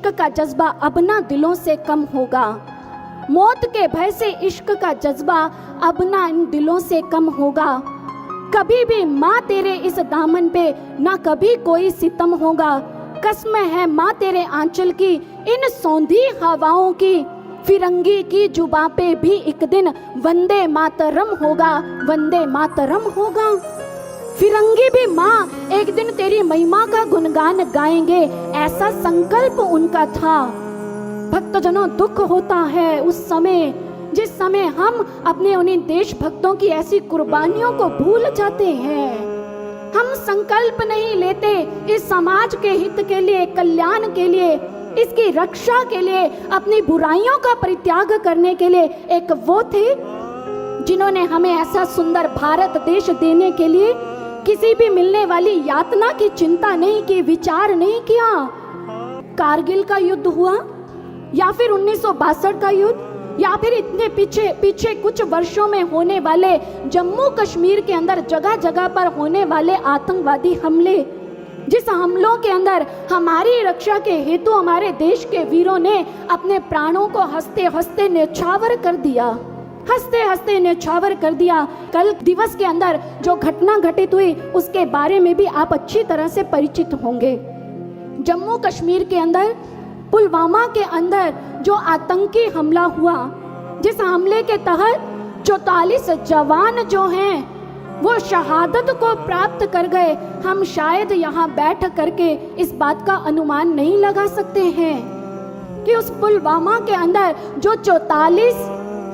इश्क का जज्बा अब ना दिलों से कम होगा। मौत के भय से इश्क का जज्बा अब ना इन दिलों से कम होगा। कभी भी माँ तेरे इस दामन पे ना कभी कोई सितम होगा। कसम है माँ तेरे आंचल की इन सौंधी हवाओं की, फिरंगी की जुबां पे भी एक दिन वंदे मातरम होगा, वंदे मातरम होगा। फिरंगी भी माँ एक दिन तेरी महिमा का गुणगान गाएंगे, ऐसा संकल्प उनका था। भक्तजनों, दुख होता है उस समय जिस समय हम अपने उन्हीं देशभक्तों की ऐसी कुर्बानियों को भूल जाते हैं। हम संकल्प नहीं लेते इस समाज के हित के लिए, कल्याण के लिए, इसकी रक्षा के लिए, अपनी बुराइयों का परित्याग करने के लिए। एक वो थे जिन्होंने हमें ऐसा सुंदर भारत देश देने के लिए किसी भी मिलने वाली यातना की चिंता नहीं की, विचार नहीं किया। कारगिल का युद्ध हुआ या फिर 1962 का युद्ध, या फिर इतने पीछे कुछ वर्षों में होने वाले जम्मू कश्मीर के अंदर जगह जगह पर होने वाले आतंकवादी हमले, जिस हमलों के अंदर हमारी रक्षा के हेतु हमारे देश के वीरों ने अपने प्राणों को हंसते हंसते न्यौछावर कर दिया, हंसते हंसते न्यौछावर कर दिया। कल दिवस के अंदर जो घटना घटित हुई उसके बारे में भी आप अच्छी तरह से परिचित होंगे। जम्मू कश्मीर के अंदर पुलवामा के अंदर जो आतंकी हमला हुआ, जिस हमले के तहत 44 जवान जो हैं वो शहादत को प्राप्त कर गए, हम शायद यहाँ बैठ करके इस बात का अनुमान नहीं लगा सकते हैं कि उस पुलवामा के अंदर जो 44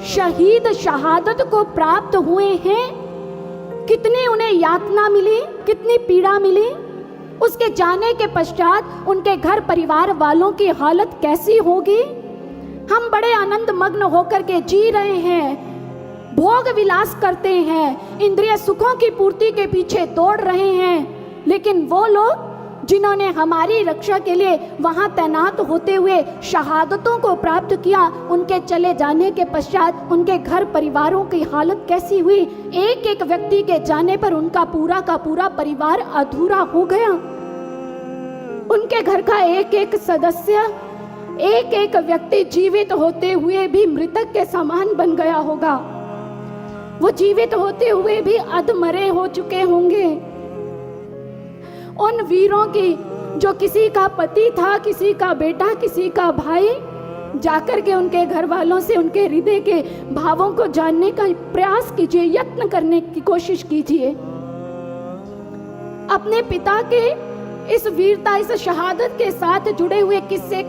शहीद शहादत को प्राप्त हुए हैं, कितनी उन्हें यातना मिली, कितनी पीड़ा मिली। उसके जाने के पश्चात उनके घर परिवार वालों की हालत कैसी होगी। हम बड़े आनंद मग्न होकर के जी रहे हैं, भोग विलास करते हैं, इंद्रिय सुखों की पूर्ति के पीछे दौड़ रहे हैं, लेकिन वो लोग जिन्होंने हमारी रक्षा के लिए वहां तैनात होते हुए शहादतों को प्राप्त किया, उनके चले जाने के पश्चात उनके घर परिवारों की हालत कैसी हुई। एक एक व्यक्ति के जाने पर उनका पूरा का पूरा परिवार अधूरा हो गया। उनके घर का एक एक सदस्य, एक एक व्यक्ति जीवित होते हुए भी मृतक के समान बन गया होगा। वो जीवित होते हुए भी अधमरे हो चुके होंगे। उन वीरों की जो किसी का पति था, किसी का बेटा, किसी का भाई, जाकर के उनके घर वालों से उनके हृदय के भावों को जानने का प्रयास कीजिए, यत्न करने की कोशिश कीजिए। अपने पिता के इस वीरता, इस शहादत के साथ जुड़े हुए किस्से